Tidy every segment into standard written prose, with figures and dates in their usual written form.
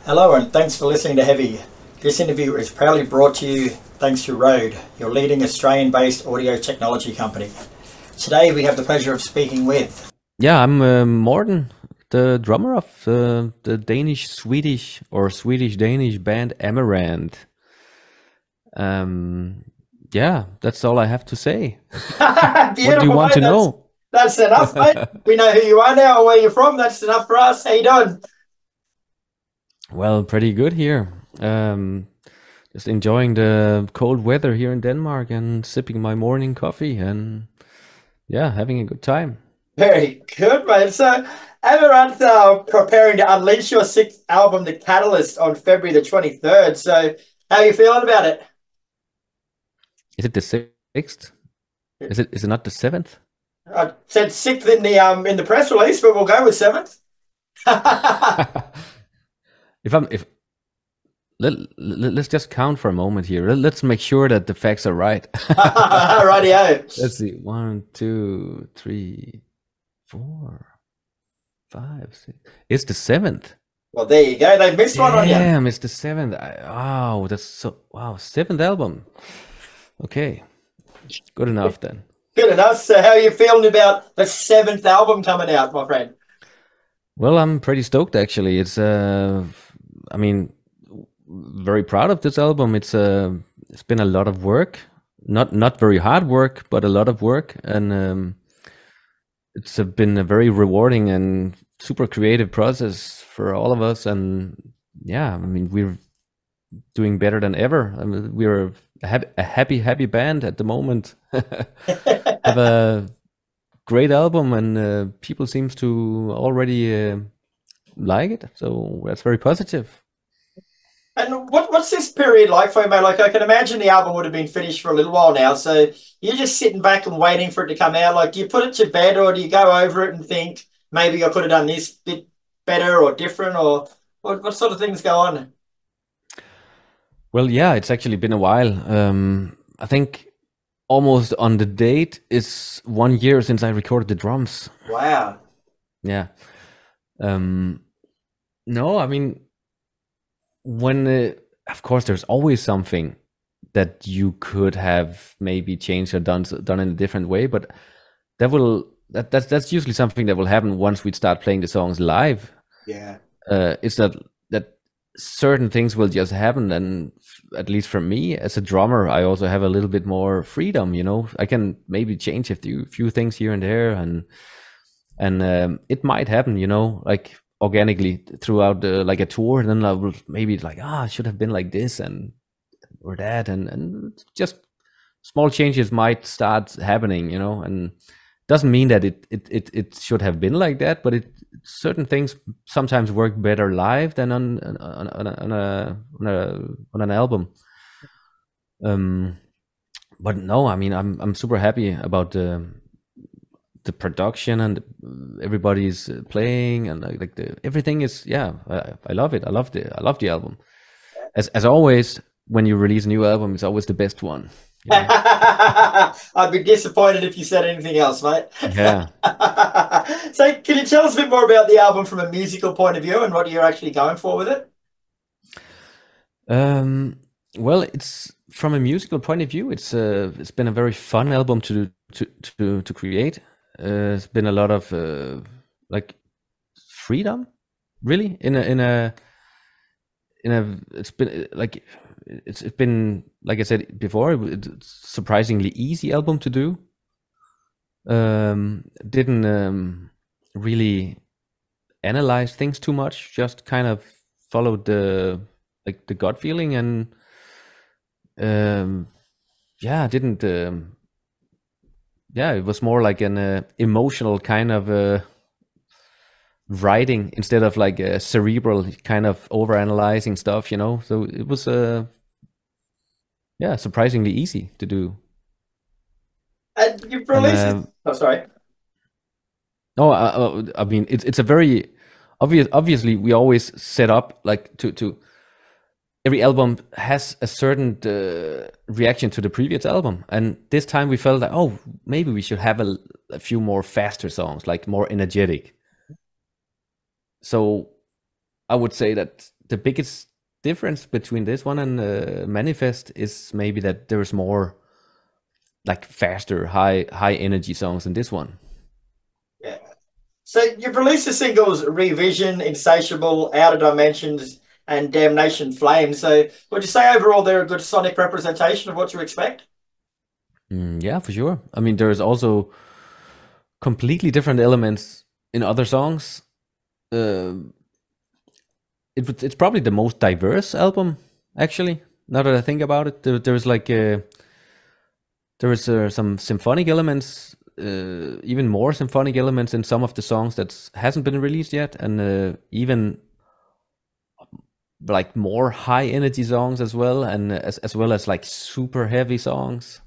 Hello and thanks for listening to Heavy. This interview is proudly brought to you thanks to Rode, your leading Australian-based audio technology company. Today we have the pleasure of speaking with... Yeah, I'm Morten, the drummer of the Danish-Swedish or Swedish-Danish band Amaranthe. Yeah, that's all I have to say. What do you Beautiful, want mate. to know? That's enough, mate. We know who you are now and where you're from. That's enough for us. How you doing? Well, pretty good here. Just enjoying the cold weather here in Denmark and sipping my morning coffee and yeah, having a good time. Very good, mate. So, Amaranthe are preparing to unleash your sixth album, The Catalyst, on February the 23rd. So, how are you feeling about it? Is it the sixth? Is it not the seventh? I said sixth in the press release, but we'll go with seventh. if let's just count for a moment here. Let's make sure that the facts are right. Rightio. Let's see. 1, 2, 3, 4, 5, 6. It's the seventh. Well, there you go. They missed one on you. Damn, it's the seventh. Oh, that's so wow. Seventh album. Okay, good enough then. Good enough. So, how are you feeling about the seventh album coming out, my friend? Well, I'm pretty stoked actually. I mean, very proud of this album. It's been a lot of work, not very hard work, but a lot of work, and it's been a very rewarding and super creative process for all of us. And yeah, I mean, we're doing better than ever. I mean, we're a happy band at the moment. Have a great album, and people seems to already like it, so that's very positive. And what's this period like for you, mate? Like, I can imagine the album would have been finished for a little while now. So you're just sitting back and waiting for it to come out. Like, do you put it to bed or do you go over it and think maybe I could have done this bit better or different, or what sort of things go on? Well, yeah, it's actually been a while. I think almost on the date is 1 year since I recorded the drums. Wow. Yeah. No, I mean, when of course there's always something that you could have maybe changed or done in a different way, but that's usually something that will happen once we start playing the songs live. Yeah. It's that certain things will just happen, and at least for me as a drummer, I also have a little bit more freedom. You know, I can maybe change a few things here and there, and it might happen. You know, like organically throughout like a tour, and then I will maybe like I should have been like this and or that, and just small changes might start happening. You know, and doesn't mean that it should have been like that, but certain things sometimes work better live than on an album. But no, I mean I'm super happy about the production and everybody's playing, and like everything is I love it. I love the album. As always, when you release a new album, it's always the best one. You know? I'd be disappointed if you said anything else, mate. Yeah. So can you tell us a bit more about the album from a musical point of view and what you're actually going for with it? Well, it's from a musical point of view, it's been a very fun album to create. It's been a lot of like freedom, really, in a it's been like it's been, like I said before, it's surprisingly easy album to do. Didn't really analyze things too much, just kind of followed the gut feeling, and didn't it was more like an emotional kind of writing instead of like a cerebral kind of overanalyzing stuff, you know. So it was surprisingly easy to do. And you've And released it. Oh, sorry. no, I mean it's a very obviously we always set up like to every album has a certain reaction to the previous album, and this time we felt like, oh, maybe we should have a few more faster songs, like more energetic. So I would say that the biggest difference between this one and Manifest is maybe that there's more like faster, high energy songs in this one. Yeah. So you've released the singles Revision, Insatiable, Outer Dimensions, and Damnation Flame. So would you say overall they're a good sonic representation of what you expect? Yeah, for sure. I mean, there's also completely different elements in other songs. It's probably the most diverse album, actually. Now that I think about it, there's like there is some symphonic elements, even more symphonic elements in some of the songs that hasn't been released yet, and even like more high energy songs as well, and as well as like super heavy songs,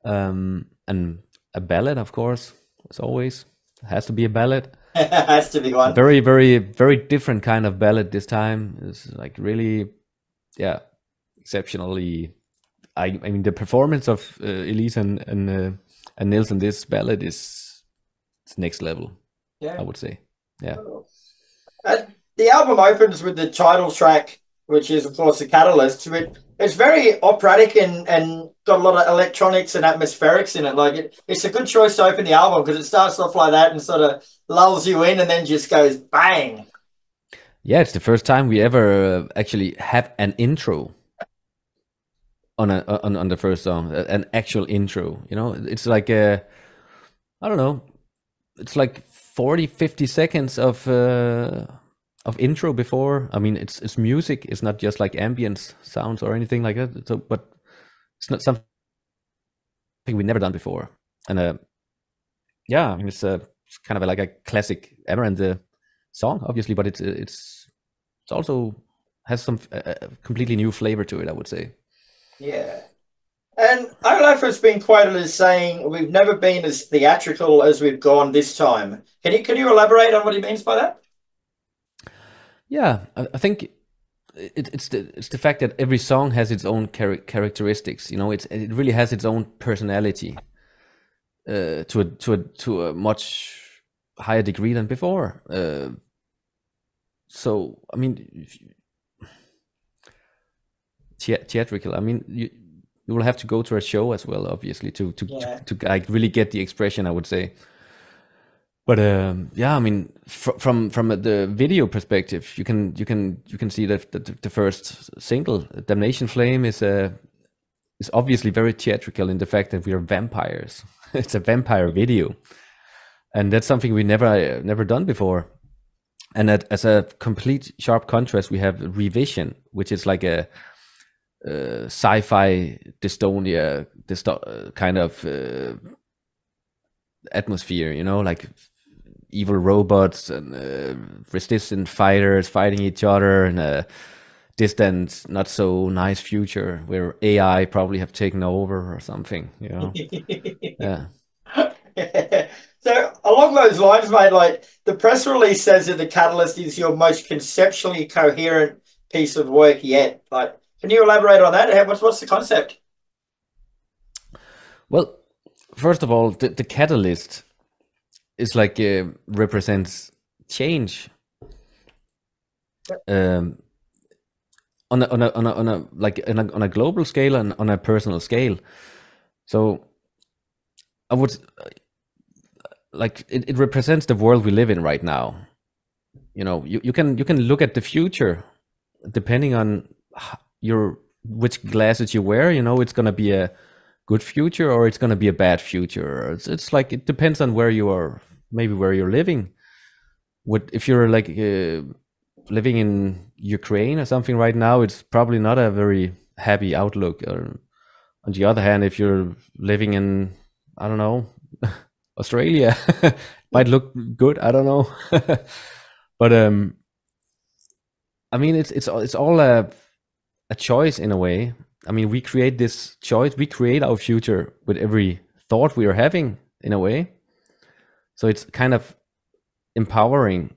and a ballad, of course, as always. It has to be a ballad. Has to be one. Very, very, very different kind of ballad this time. It's like really, yeah, exceptionally. I mean, the performance of Elise and Nils in this ballad is it's next level. Yeah. I would say. Yeah. The album opens with the title track, which is, of course, the Catalyst. It's very operatic and got a lot of electronics and atmospherics in it. Like it's a good choice to open the album because it starts off like that and sort of lulls you in and then just goes bang. Yeah, it's the first time we ever actually have an intro on the first song, an actual intro. You know, it's like I don't know, it's like 40-50 seconds of intro before. I mean, it's music. It's not just like ambient sounds or anything like that. So, but it's not something we've never done before. And yeah, I mean, it's kind of like a classic Amaranthe song, obviously, but it's also has some completely new flavor to it, I would say. Yeah. And Olaf has been quoted as saying, "We've never been as theatrical as we've gone this time." Can you elaborate on what he means by that? Yeah, I think it's the fact that every song has its own characteristics. You know, it really has its own personality to a much higher degree than before. So I mean, theatrical. I mean, you will have to go to a show as well, obviously, to like really get the expression, I would say. But yeah, I mean, from the video perspective, you can see that the first single, "Damnation Flame," is obviously very theatrical in the fact that we are vampires. It's a vampire video, and that's something we never done before. And as a complete sharp contrast, we have Revision, which is like a sci-fi dystonia kind of atmosphere, you know, like evil robots and resistant fighters fighting each other in a distant, not so nice future where AI probably have taken over or something, you know. Yeah. So along those lines, mate, like the press release says that the Catalyst is your most conceptually coherent piece of work yet. Like, can you elaborate on that? What's the concept? Well, first of all, the Catalyst is like represents change. On a global scale and on a personal scale. So I would like it represents the world we live in right now. You know, you can look at the future depending on which glasses you wear. You know, it's gonna be a good future or it's gonna be a bad future. It's like it depends on where you are, maybe where you're living. If you're like living in Ukraine or something right now, it's probably not a very happy outlook. Or on the other hand, if you're living in, I don't know, Australia, might look good. I don't know, but I mean, it's all a choice in a way. I mean, we create this choice. We create our future with every thought we are having in a way. So it's kind of empowering,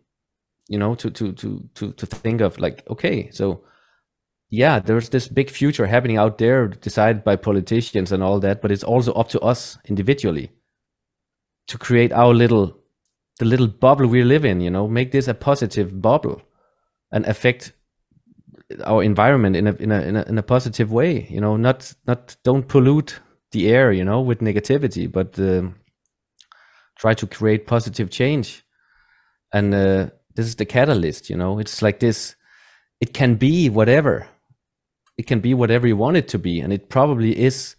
you know, to think of like, okay, so yeah, there's this big future happening out there decided by politicians and all that, but it's also up to us individually to create the little bubble we live in, you know, make this a positive bubble and affect our environment in a positive way. You know, not don't pollute the air, you know, with negativity, but try to create positive change. And this is the catalyst. You know, it's like this. It can be whatever. It can be whatever you want it to be, and it probably is.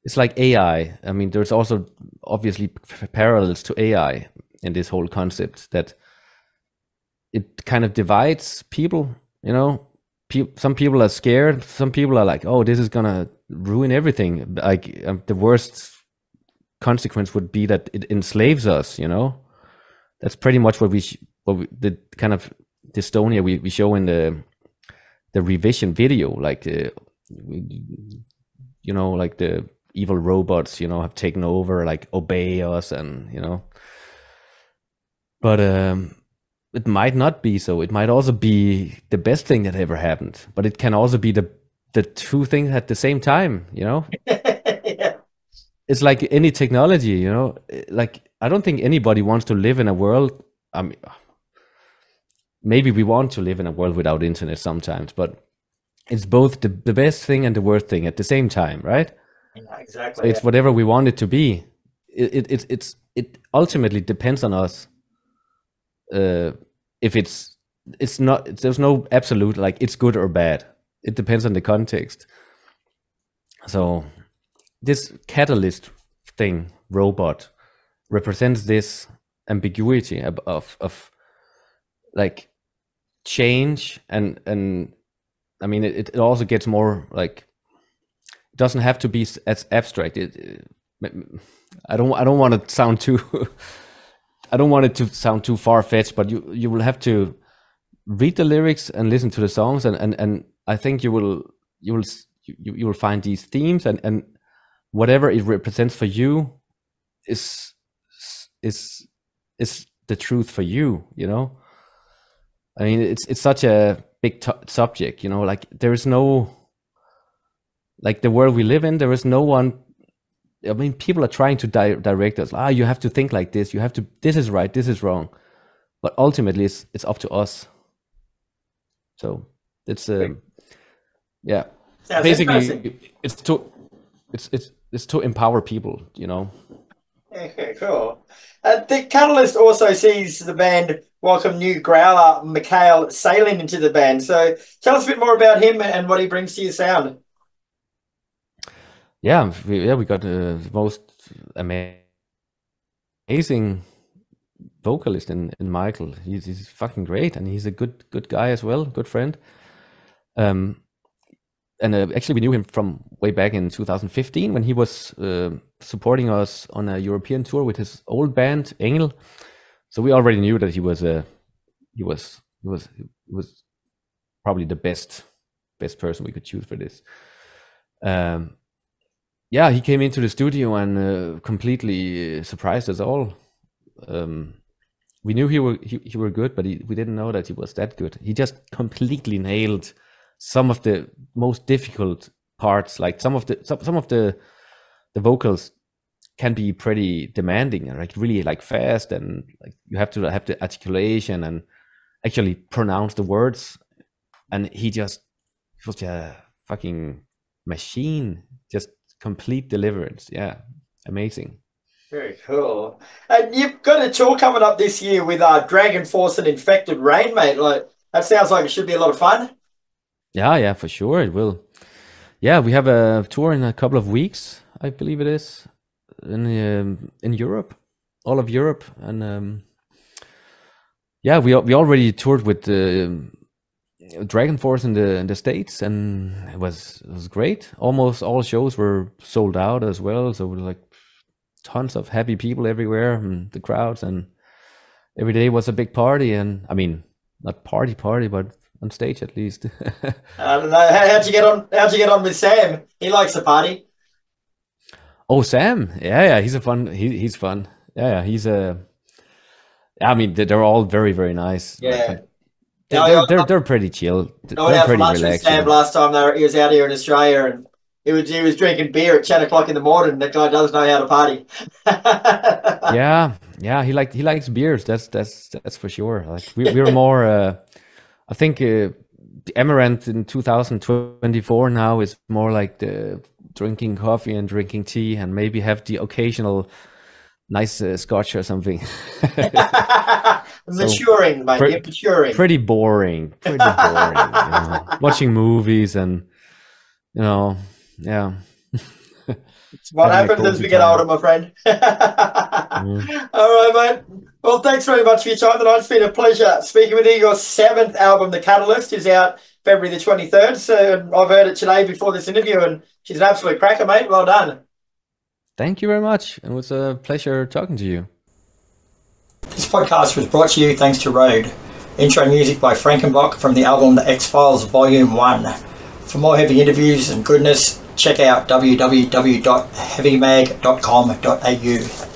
It's like AI. I mean, there's also obviously parallels to AI in this whole concept, that it kind of divides people. You know, some people are scared. Some people are like, "Oh, this is gonna ruin everything." Like the worst consequence would be that it enslaves us. You know, that's pretty much what the kind of dystonia we show in the revision video, like you know, like the evil robots, you know, have taken over, like obey us, and you know. But it might not be so. It might also be the best thing that ever happened, but it can also be the two things at the same time, you know. Yeah. It's like any technology, you know. Like I don't think anybody wants to live in a world. I mean, maybe we want to live in a world without internet sometimes, but it's both the best thing and the worst thing at the same time, right? Yeah, exactly. So it's whatever we want it to be. It ultimately depends on us. If it's not, there's no absolute like it's good or bad. It depends on the context. So this catalyst thing, robot, represents this ambiguity of like change, and I mean it also gets more like, it doesn't have to be as abstract. I don't want to sound too I don't want it to sound too far-fetched, but you will have to read the lyrics and listen to the songs, and I think you will find these themes, and whatever it represents for you is the truth for you, you know. I mean, it's such a big subject, you know. Like there is no, like the world we live in, there is no one. I mean, people are trying to direct us. You have to think like this. You have to. This is right. This is wrong. But ultimately, it's up to us. So it's yeah. Sounds Basically, it's to empower people. You know. Okay, cool. The Catalyst also sees the band welcome new growler Mikhail Salin into the band. So tell us a bit more about him and what he brings to your sound. Yeah, we got the most amazing vocalist in Michael. He's fucking great, and he's a good guy as well, good friend. And actually, we knew him from way back in 2015 when he was supporting us on a European tour with his old band Engel. So we already knew that he was probably the best person we could choose for this. Yeah, he came into the studio and completely surprised us all. We knew he were good, but we didn't know that he was that good. He just completely nailed some of the most difficult parts. Like some of the vocals can be pretty demanding and like really like fast, and like you have to have the articulation and actually pronounce the words. And he was a fucking machine. Just complete deliverance. Yeah, amazing. Very cool. And you've got a tour coming up this year with Dragon Force and Infected Rain, mate. Like that sounds like it should be a lot of fun. Yeah, for sure it will. Yeah, we have a tour in a couple of weeks, I believe it is, in Europe, all of Europe, and yeah, we already toured with Dragon Force in the States, and it was great. Almost all shows were sold out as well, so like tons of happy people everywhere, and the crowds, and every day was a big party. And I mean, not party, but on stage at least. I don't know. How'd you get on? How'd you get on with Sam? He likes a party. Oh, Sam, yeah, he's he's fun. Yeah, he's a. I mean, they're all very, very nice. Yeah. They're pretty chill. I went They're out for pretty lunch with relaxed. Sam last time he was out here in Australia, and he was drinking beer at 10 o'clock in the morning. That guy does know how to party. Yeah, he likes beers. That's for sure. Like we're more I think the Amaranthe in 2024 now is more like the drinking coffee and drinking tea, and maybe have the occasional nice scotch or something. Maturing, mate. You're maturing. Pretty boring. Pretty boring. Watching movies and, yeah. It's what happens as we get older, my friend. All right, mate. Well, thanks very much for your time tonight. It's been a pleasure speaking with you. Your 7th album, The Catalyst, is out February the 23rd. So I've heard it today before this interview, and she's an absolute cracker, mate. Well done. Thank you very much. It was a pleasure talking to you. This podcast was brought to you thanks to LOWE. Intro music by Frankenblock from the album The X-Files Volume 1. For more heavy interviews and goodness, check out www.heavymag.com.au.